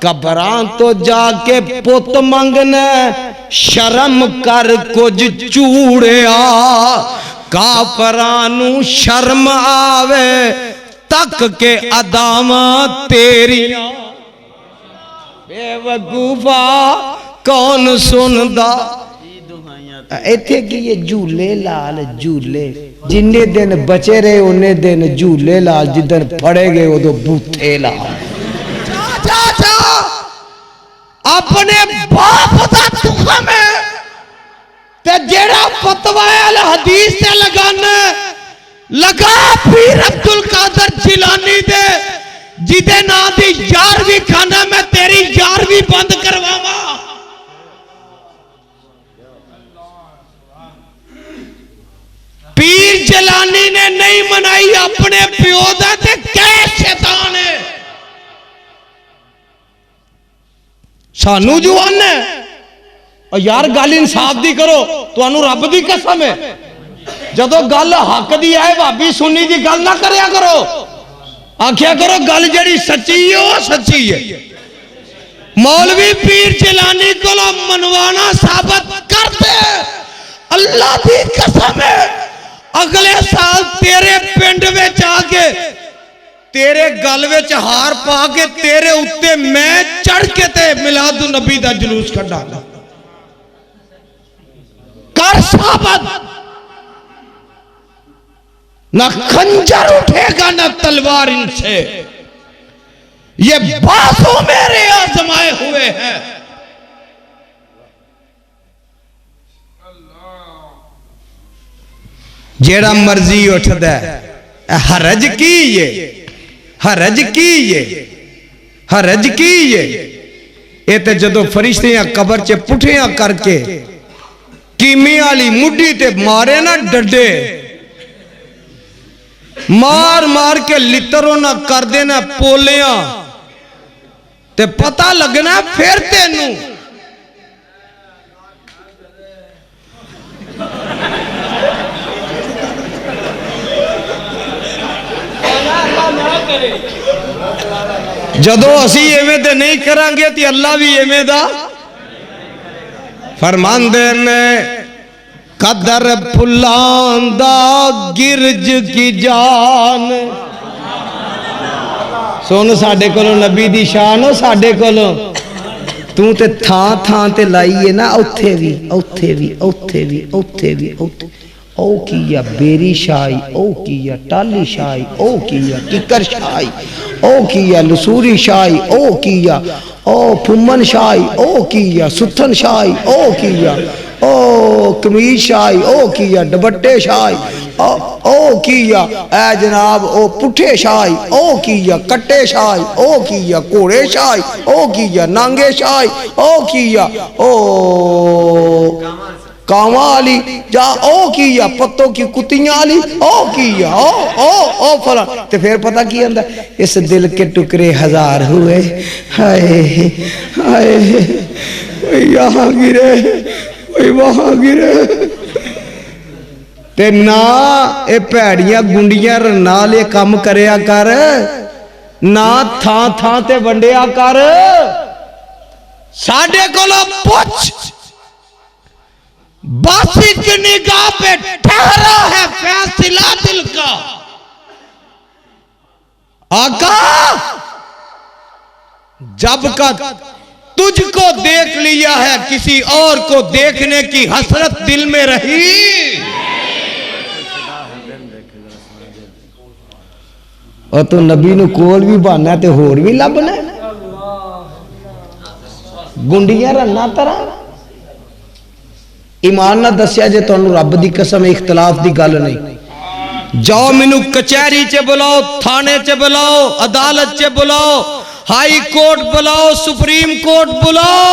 कबरां तो जाके पुत मंगना शर्म कर कुछ चूड़िया काफरां नू शर्म आवे तक के अदामा तेरिया बेवकूफा कौन सुनदा इत्थे की ये झूले लाल झूले जिन्ने दिन बचे रहे उन्ने दिन झूले लाल जिधर फड़े गए उदो बूथे लाल अपने बाप दा तुखम है ते जेड़ा फतवा अल हदीस से लगाना लगा पीर अब्दुल कादर जिलानी दे जिदे ना दी 11वीं खाना मैं तेरी 11वीं बंद करवावा पीर जिलानी ने नहीं मनाई अपने प्यो दा ते कै शैतान है सानू जुआन है और यार गल इंसाफ दी करो तुहानू रब दी कसम है जदों गल हक दी है भाभी सुन्नी दी गल ना करया करो आख्या करो गल जड़ी सच्ची है वो सच्ची है मौलवी पीर जिलानी को मनवाना साबित कर दे अल्लाह दी कसम है अगले साल तेरे पिंड विच आके तेरे गल विच हार पा के तेरे उत्ते मैं चढ़ के ते मिलाद नबी दा जुलूस कढांगा कर साबित ना खंजर उठेगा ना तलवार इनसे ये बाजू मेरे आजमाए हुए हैं जेड़ा मर्जी उठदा हरज की ये हरज की ये हरज की ये ते जदों फरिश्तियां कबर च पुठियां करके कीमी वाली मुड्डी ते मारे ना डडे मार मार के लित्रो ना कर देना पोलियां ते पता लगना फिर तेनू जदों असी इवें ते नहीं करांगे तो अल्लाह भी इवें दा फरमांदे ने कदर फुलांदा गिरज की जान सुन साडे कोलों नबी दी शान हो साडे कोलों तू ते थां थां ते लाईए ना उत्थे भी उत्थे भी उत्थे भी उत्थे भी ओ किया बेरी शाही ओ किया टाली शाही ओ किया किकर शाही ओ किया लसूरी शाही ओ किया ओ फुमन शाही ओ किया सुथन शाही ओ किया ओ कमीज शाही ओ किया दुपट्टे शाही ओ किया ए जनाब ओ पुठे शाही ओ किया कट्टे शाही ओ किया घोड़े शाही ओ किया नांगे शाही ओ किया ओ कावा वाली जा ओ किया पत्तों की कुतियां वाली ओ किया ओ फला ते फिर पता की आंदा इस दिल के टुकड़े 1000 हुए हाय हाय यहाँ गिरे वहां गिरे ते ना ए भैड़ियां गुंडियां नाल ये काम करया कर ना थां थां ते वंडिया कर साडे कोलों पुछ बस एक निगाह पे ठहरा है फैसला दिल का आका जब का तुझको देख लिया है किसी और को देखने की हसरत दिल में रही और तू नबी नू कोल भी बहाना ते होर भी लभना गुंडियां रन्ना तरह ईमान ना दसिया जे तुहानू रब दी कसम इख्तलाफ दी गल नहीं जाओ मैनू कचहरी च बुलाओ थाने च बुलाओ अदालत च बुलाओ हाई कोर्ट बुलाओ सुप्रीम कोर्ट बुलाओ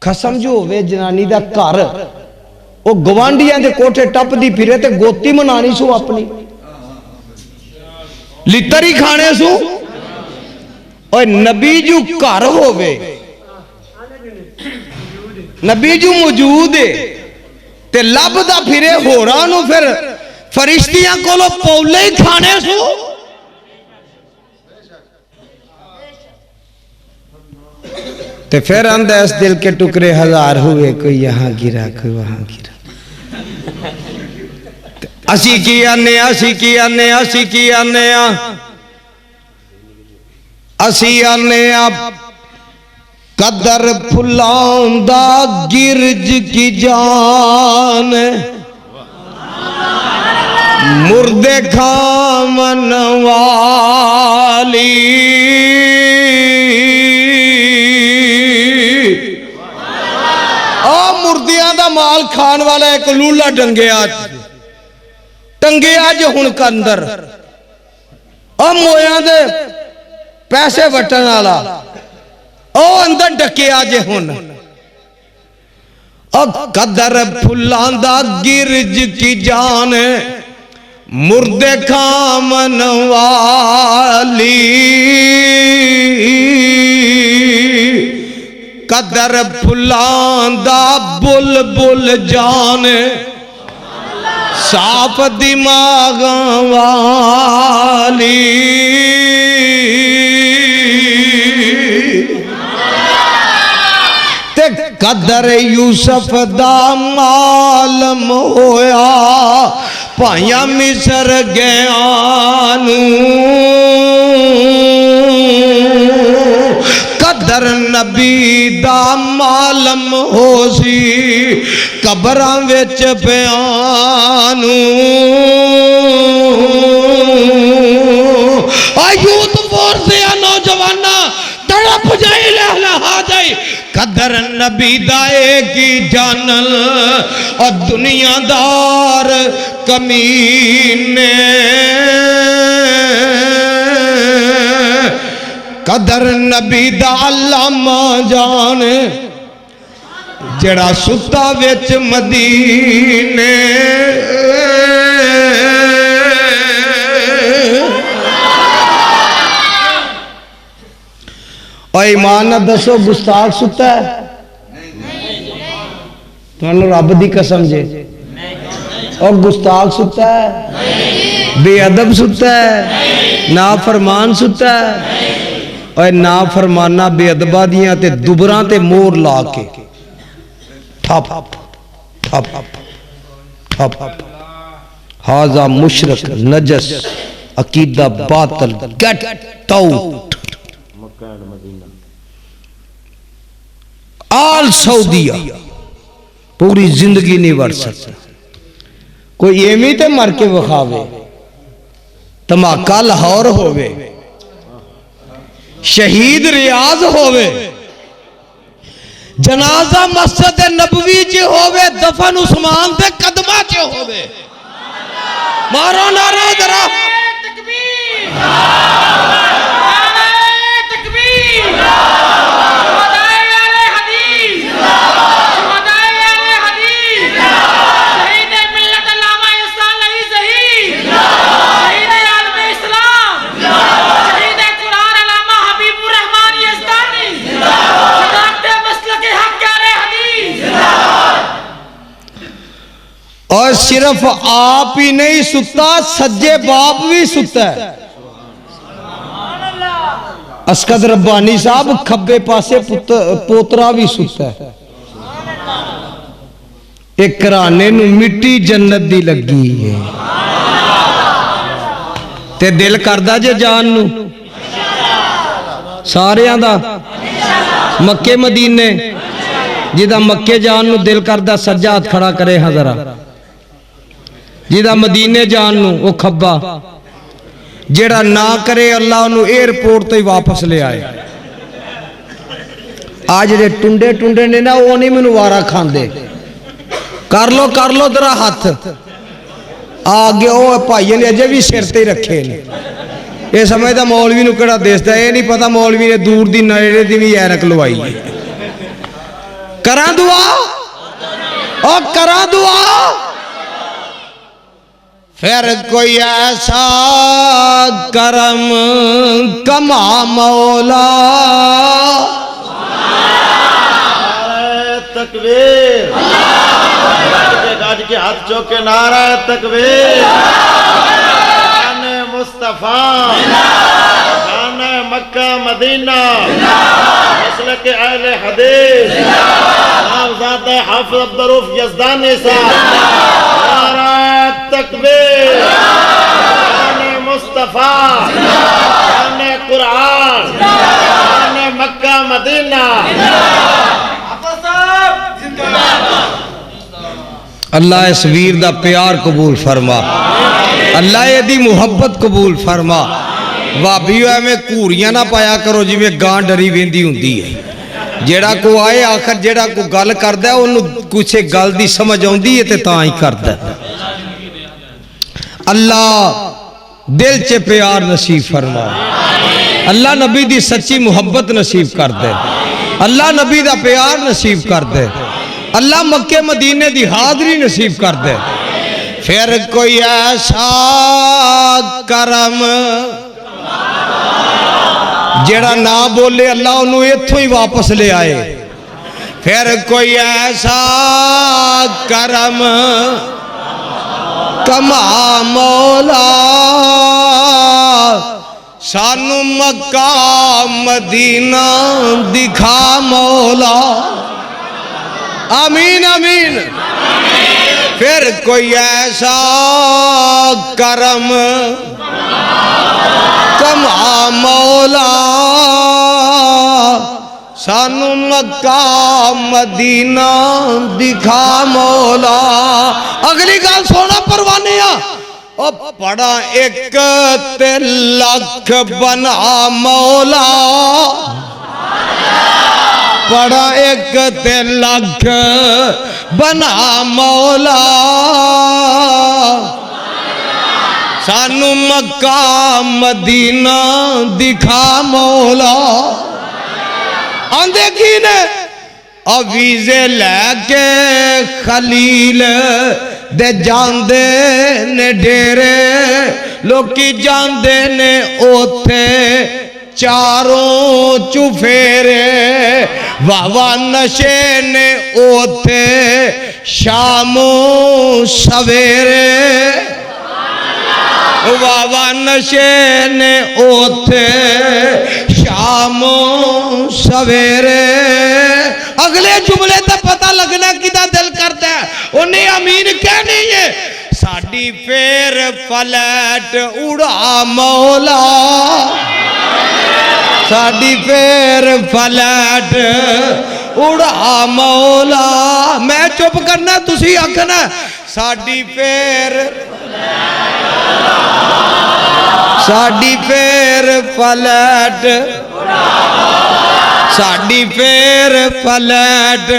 खसम जो होवे जनानी दा घर वो गवांढियां दे कोठे टपदी फिरे ते गोती मनानी सू अपनी लित्तर ही खाने सू और नबी जू घर होवे नबी जू मौजूद है ते लभदा फिरे होरां नू फिर फरिश्तियां कोलों पौले ही खाने सू तो फिर आंदा इस दिल के टुकड़े हजार हुए, कोई यहाँ गिरा कोई वहां गिरा। असी की आने असी की आने असी की आने असी आने कदर फुलांदा गिरज की जान, मुर्दे खामन वाली मुर्दियां दा माल खान वाला एक लूला टंगिया जो हुण कंदर मोया दे पैसे वटन वाला अंदर डकिया जे हुण कदर फुलांदा गिरज की जान, मुर्दे खामन वाली कदर फुलांदा बुलबुल जान, साफ दिमाग वाली ते कदर यूसुफ दा मालम होया भाइया मिसर गयानू, कदर नबी दा मालम हो सी कबरां विच पियानू। यूथ फोर्स या नौजवाना तड़प जाए लहलहा जाए, कदर नबी दाए की जानल और दुनियादार कमीने, कदर नबी दा अल्लामा जाने जड़ा सुता विच मदीने। और ईमान ना दसो गुस्ताख सुता है? तुहानू रब दी कसम जे। और गुस्ताख सुता है? बेअदब सुता है? नाफरमान सुता है? और नाफरमाना बेअदबा दियां ते दुबरां ते मोर ला के ठप ठप ठप हाजा मुशरक नजस अकीदा बातल गेट आउट आल सऊदिया पूरी जिंदगी नहीं वड़ सकता। कोई एवी ते मर के विखावे, धमाका लाहौर होवे, शहीद रियाज होवे, जनाजा मस्जिद नबवी च होवे, दफन उस्मान दे कदमा च होवे। मारो नारा जरा तकबीर, तकबीर, और सिर्फ आप ही नहीं सुता, सज्जे बाप भी सुता है। अस्कद रब्बानी साहब खब्बे पासे पोतरा भी सुता है। एक घराने नू मिट्टी जन्नत दी लगी है ते दिल करदा जे जान नू सारियां दा मक्के मदीने, जिदा मक्के जान नू दिल करदा सज्जा हाथ खड़ा करे हां जरा, जिदा मदीने जान नू वो खब्बा, जेड़ा ना करे अल्लाह उन्हें एयरपोर्ट तो ही वापस ले आए। आज जे टुंडे टुंडे ने ना वो नहीं मैनू वारा खांदे। कर लो तेरा हाथ आगे वो भाइयों ने अजे भी सिर ते रखे ने। ये समझदा मौलवी नू केड़ा देसदा, ये नहीं पता मौलवी ने दूर दी नेड़े दी भी ऐनक लवाई है। करा दुआ और करा दुआ, फिर कोई ऐसा करम कमा मौला। तकबीर, गाज के हाथ चौके नारा तकबीर, मुस्तफा, मक्का मदीना, मसलक के अहले हदीस साहबजादा हाफिज अब्दुल रऊफ यज़दानी साहब, नारा तकबीर, शान मुस्तफा, शान कुरान, शान मक्का मदीना। अल्लाह इस वीर दा प्यार कबूल फरमा, अल्लाह एदी मुहब्बत कबूल फरमा। भाभीओ एवें घूरियां ना पाया करो जिवें गां डरी वेंदी हुंदी है। जेड़ा को आए आखिर जेड़ा को गल करदा है ओनू कुछ गल दी समझ आउंदी है ते तां ही करदा। अल्लाह दिल च प्यार नसीब फरमा, अल्लाह नबी दी सच्ची मुहब्बत नसीब कर दे, अल्लाह नबी दा प्यार नसीब कर दे, अल्लाह मक्के मदीने दी हाज़री नसीब कर दे। फिर कोई ऐसा करम जेड़ा ना बोले अल्लाह उन्होंने इत्थों ही वापस ले आए। फिर कोई ऐसा करम कमा मौला सानू मक्का मदीना दिखा मौला। आमीन आमीन। फिर कोई ऐसा करम कमा मौला सानू मक्का मदीना दिखा मौला। अगली गल सोना परवाने ओ पड़ा एक ते लख बना मौला, पड़ा एक ते लख बना मौला सानू मक्का मदीना दिखा मौला। आंदे की ने वीजे लैके खलील दे जांदे ने डेरे, लोकी जांदे ने ओथे चारों चुफेरे, वावा नशे ने ओथे शामो सवेरे, वावा नशे ने ओथे शामो सवेरे। अगले जुमले तो पता लगना किदा दिल करता है, उन्हें अमीन कहनी है। साडी फेर फ्लैट उड़ा मौला, साडी फेर फ्लैट उड़ा मौला। मैं चुप करना तुसी आखना साडी फेर, साडी फेर फ्लैट, साडी फेर फ्लैट।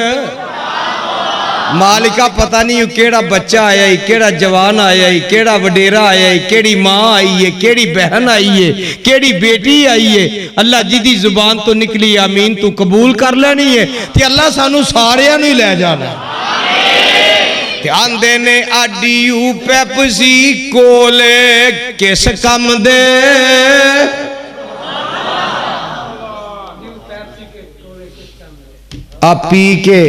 मालिका पता नहीं केड़ा बच्चा आया ही, केड़ा जवान आया ही, केड़ा वडेरा आया ही, केड़ी माँ आई है, केड़ी बहन आई है, केड़ी बेटी आई है। अल्लाह जिदी जुबान तो निकली आमीन तू कबूल कर लेनी है ते अल्लाह सानू सारियां नूं ही लै जाना। ध्यान देने आडीयू पेप्सी कोले किस कम दे, आ पी के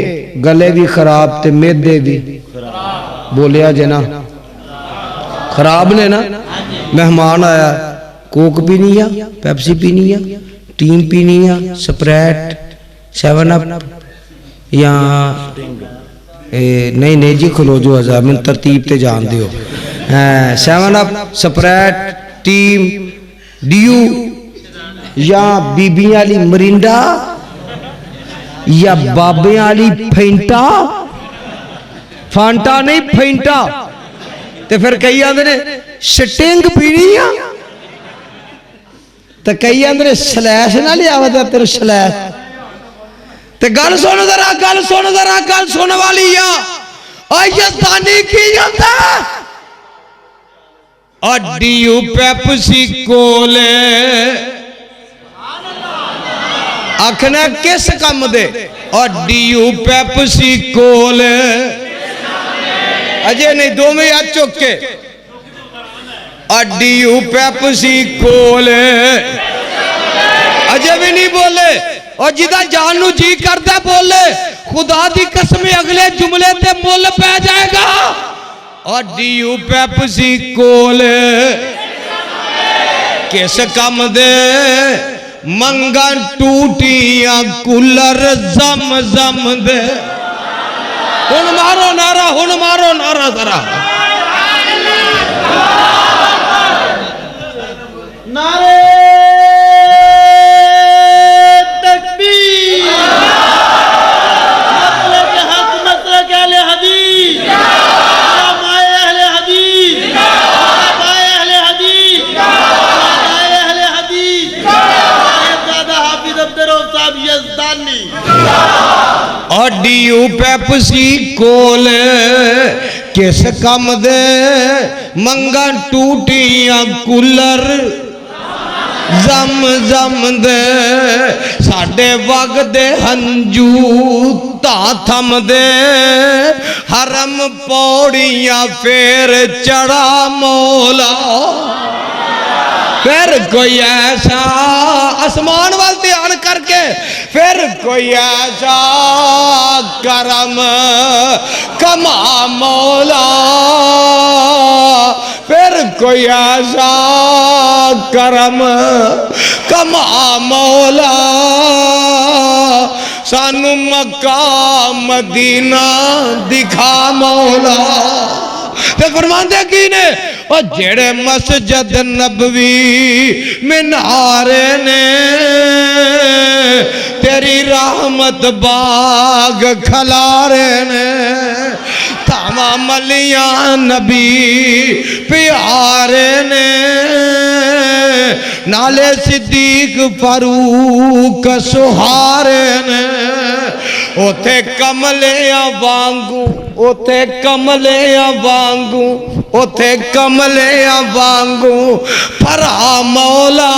गले भी खराब ते मेदे भी बोलिया जे ना खराब ने ना। मेहमान आया कोक पीनी है, पेप्सी पीनी है, टीम पीनी है, स्प्राइट, 7 अप या नहीं नहीं जी खलो जो हज़ार मैं तरतीब ते जान दियो। 7 अप, स्प्राइट, टीम, ड्यू या बीबियां वाली मरिंडा या बाबे वाली फेंटा, फांटा नहीं फेंटा। ते फिर कई आंदे ने स्टिंग पीनी आ, ते कई आंदे ने स्लैश ना लिया तेरे स्लैश। ते गल सुन जरा, गल सुन जरा, गल सुन वाली आ। यज़दानी की जाता अड्डीयू पेप्सी कोले आखना किस कम दे, अड्डीयू पेप्सी कोले। अजय नहीं दो में हाथ चुक के अड्डीयू पेप्सी कोले। अजय भी नहीं बोले और जिदा जान नू जी करदा बोले खुदा दी कसम अगले जुमले ते मुल पै जाएगा। अड्डीयू पेप्सी कोले किस कम दे, मंगा टूटियां कूलर जम जम दे। हुन मारो नारा जरा। नारे तकबीर। मसलक हक मसलक अहले हदीस, उलमाए अहले हदीस, उलमाए अहले हदीस, उलमाए अहले हदीस, साहिबजादा हाफिज अब्दुर्रऊफ साहब यज़दानी। ऑडियो पेप्सी कोल किस कम दे, मंगा टूटियां कूलर जम जम दे। साडे वगदे हंजू ता थम दे, हरम पौड़ियां फेर चढ़ा मौला। फिर कोई ऐसा आसमान वाल ध्यान करके, फिर कोई ऐसा करम कमा मौला। फिर कोई ऐसा करम कमा मौला। सानू मक्का मदीना दिखा मौला। ते फरमांदे की ने, ओ जेड़े मस्जिद नबवी मीनारे ने, तेरी रहमत बाग खलारे ने। तावा मलिया नबी प्यारे ने, नाले सिद्दीक फारूक सुहारे ने। ओथे कमलिया वांगू, ओथे कमलिया वांगू, ओथे कमलिया वांगू भरा मौला।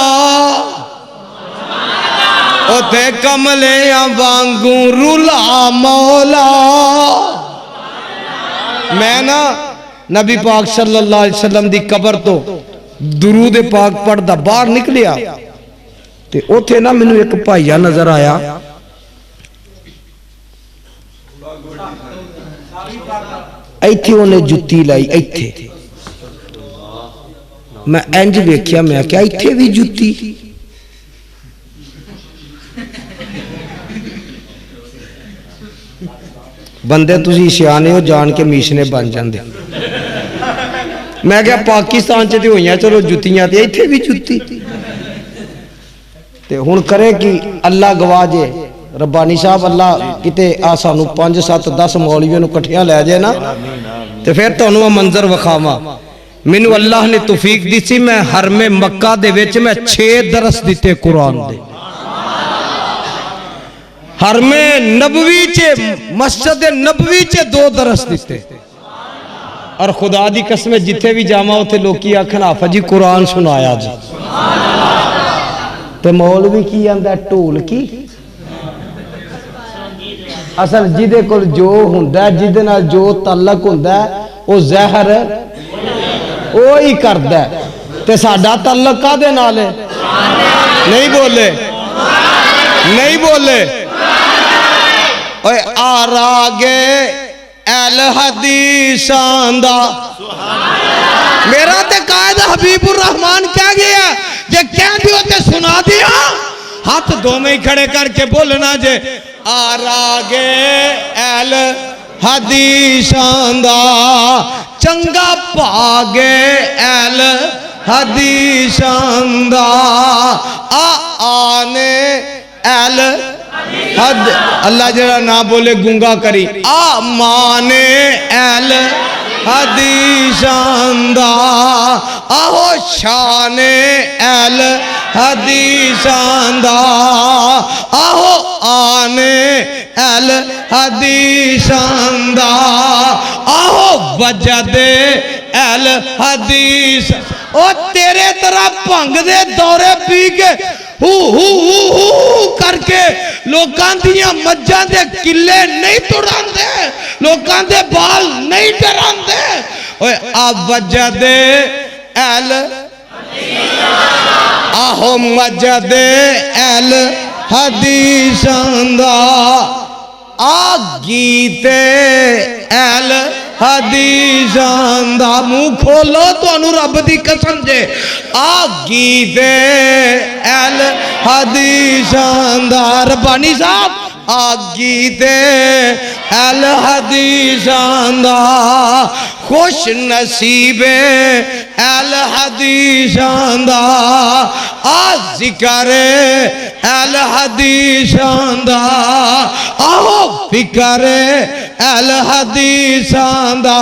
ओथे कमलिया वांगू रुला मौला। मैं ना नबी पाक सल्लल्लाहु अलैहि वसल्लम दी कबर तो दुरूद पाक पढ़दा बाहर निकलिया ते उथे ना मैनू एक भाईया नजर आया। इत्थे उन्हें जुत्ती लाई, इत्थे मैं इंज वेख्या, मैं क्या इत्थे भी जुत्ती। बंदे तुसी सियाने हो, जान के मीशने बन जाते। मैं क्या पाकिस्तान च तो हुई चलो जुत्तियां, ते इत्थे भी जुत्ती। ते हुण करे कि अल्लाह गवाह जे, रब्बानी साहब अल्लाह किते आ सानू 5 7 10 मौलवियों नूं इकट्ठियां लै जाए ना, ते फिर तुहानूं आ मंजर विखावां। मैनू अल्लाह ने तौफीक दी सी, मैं हरमे मक्का दे विच मैं 6 दरस दिते कुरान दे। हरमे नबवी च, मस्जिद नबवी च 2 दरस दिते। और खुदा दी कसम जिथे भी जावा उथे लोकी आखन हाफिज जी कुरान सुनाया जी। ते मौलवी की आंदा ढोल की। असल जिदे कोल जो हुंदा, जिदे नाल जो ताल्लुक हुंदा, ओ जहर ओ ही करदा। ते साडा ताल्लुक कादे नाल है? नहीं बोले, नहीं बोले। ओए आरागे अल हदीसां दा मेरा ते कायद हबीबुर रहमान कह गया, जे कह दियो ते सुना दिया। हाथ दोवें ही खड़े करके बोलना जे आरागे अल हदीसां दा चंगा भागे अल हदीसां दा आने अल हद। अल्लाह जरा ना बोले गुंगा करी। आ माने अल हदीसां दा आहो शाने अल हदीसां दा आहो आने अल हदीसां दा आहो वजदे अल हदीस। ओ तेरे तरह भंग दे दौरे पी के हू हू हू हू करके लोकां दियां मज्जां दे किले नहीं तुड़ांदे, लोकां दे बाल नहीं डरांदे। ओए आ वजदे अल आहो मजदे अल हदीसां दा आ गीते अल हदीसां दा मुंह खोलो तुहानू रब दी कसम जे आगी दे अल हदीसां दा रब्बानी साहब आगी दे अल हदीसां दा खुश नसीबे अल हदीसां दा आ जिक्र अल हदीसां दा आओ फिक्र अल हदीसां दा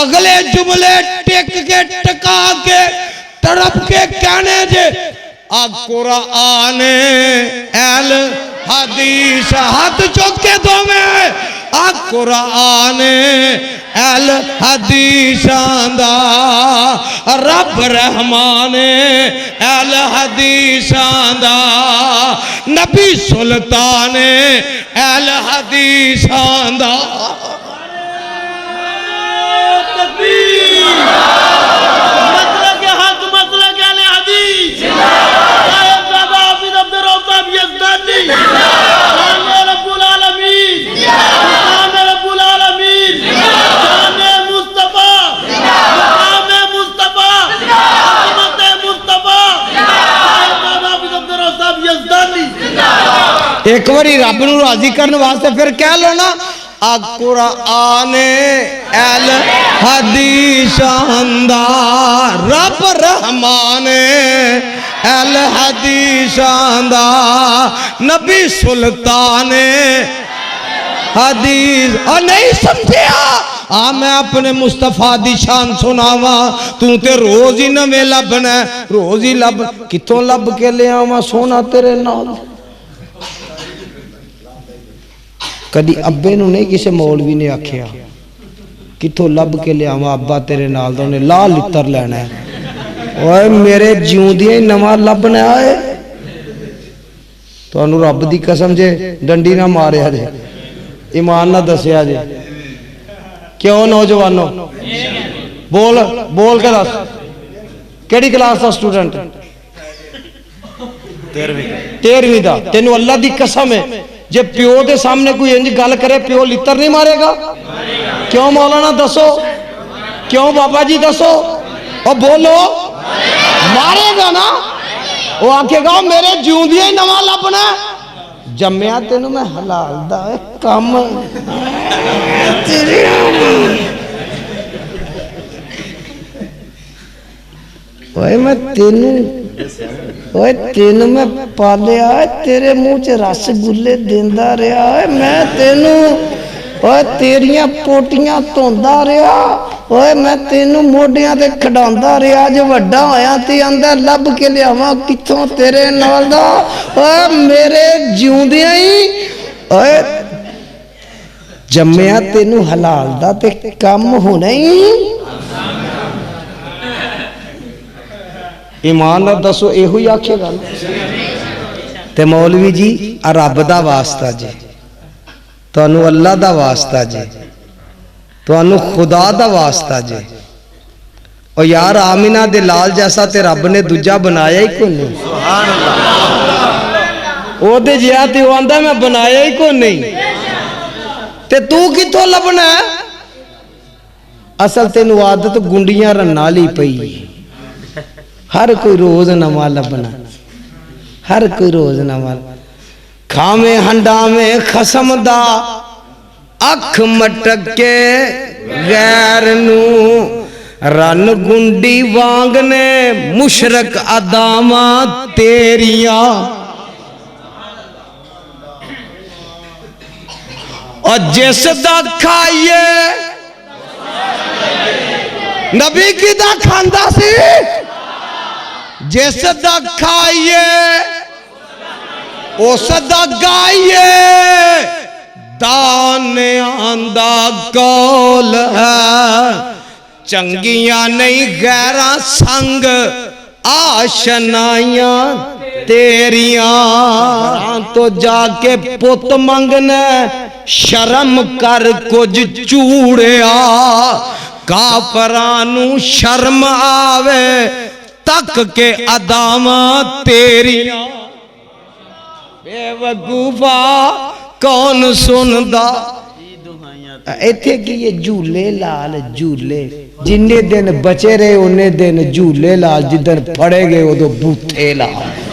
अगले जुमले टिक के टका के तड़प के कहने जे आ कुरान अल हदीस हाथ चुक के दो में आ कुरान अल हदीसां दा रब रहमान अल हदीसां दा नबी सुल्तान अल हदीसां दा मसला के हक मसला के अहले हदीस साहिब दादा हाफिज अब्दुल रऊफ यज़दानी शान रब्बुल आलमीन शान रब्बुल आलमीन शान मुस्तफा मकाम मुस्तफा अज़मत मुस्तफा साहिब दादा हाफिज अब्दुल रऊफ यज़दानी एक बारी रब नूं राजी करने वास्ते फिर कह लो ना आ कुरान अल हदीसां दा रब रहमान अल हदीसां दा नबी सुल्तान हदीस और नहीं समझिया आ मैं अपने मुस्तफा दी शान सुनावा तू ते रोज ही नवे लभना रोज ही लब कितों लब के ले आवा सोना तेरे नाल कदी अब्बे नूं नहीं किसी मौलवी ने आखिया कितों लब के लियावा अब्बा तेरे नाल दा उन्हें ला लितर लेना है ओए मेरे जिउंदियां ही नवा लभना है तुहानू रब दी कसम जे डंडी ना मारिया जे ईमान ना दसिया जे क्यों नौजवानों बोल बोल के दस केड़ी क्लास का स्टूडेंट 13वीं दा तेनू अल्लाह दी कसम है जे प्यो के सामने कोई इंज गल करे प्यो लितर नहीं मारेगा क्यों मौलाना दसो क्यों बाबा जी दसो और बोलो मारेगा ना वो आखेगा मेरे जिउंदियां ही नवा लभना जम्मिया तेनू मैं हलाल दा कम ओए मैं तेनू ओए तेन मैं पालिया तेरे मुंह च रसगुल्ले देंदा रहा है मैं तेनू ओए तेरियां पोटियां धोंदा रहा ओए मैं तेनू मोडियां ते खडांदा रहा जो वड्डा होया ते आंदा लभ के लियावां कित्थों तेरे नाल दा ओए मेरे जिउंदियां ही ओए जम्मिया तेनू हलाल दा ते कम होना ही ईमान दसो एहो ही आखेगा ते मौलवी जी आ रब दा वास्ता जे तुहानू अल्लाह दा वास्ता जे तुहानू खुदा दा वास्ता जे और यार आमिना दे लाल जैसा ते रब ने दूजा बनाया ही कोई नहीं सुभान अल्लाह ओदे जिहा ते ओ आंदा मैं बनाया ही कोई नहीं ते तू किथों लभना असल तेनू आदत गुंडियां रन वाली पई हर कोई रोज नवा लभना हर कोई रोज नवा खावे हंडावे खसम दा अख मटक के गैर नू रन गुंडी वांग ने मुशरक अदामा तेरिया और जिस दा खाइए नबी की दा खांदा सी जिस दा खाइए उस दा गाइए दाने आंदा कौल है चंगियां नहीं गैरा संग आशनाइया तेरिया तो जाके पुत मंगने शर्म कर कुछ चूड़िया काफरानू शर्म आवे तक के अदामा तेरिया बेवकूफा कौन सुनदा इत्थे की ये झूले लाल झूले जिन्ने दिन बचे रहे उन्ने दिन झूले लाल जिधर फड़े गए उदो बूथे लाल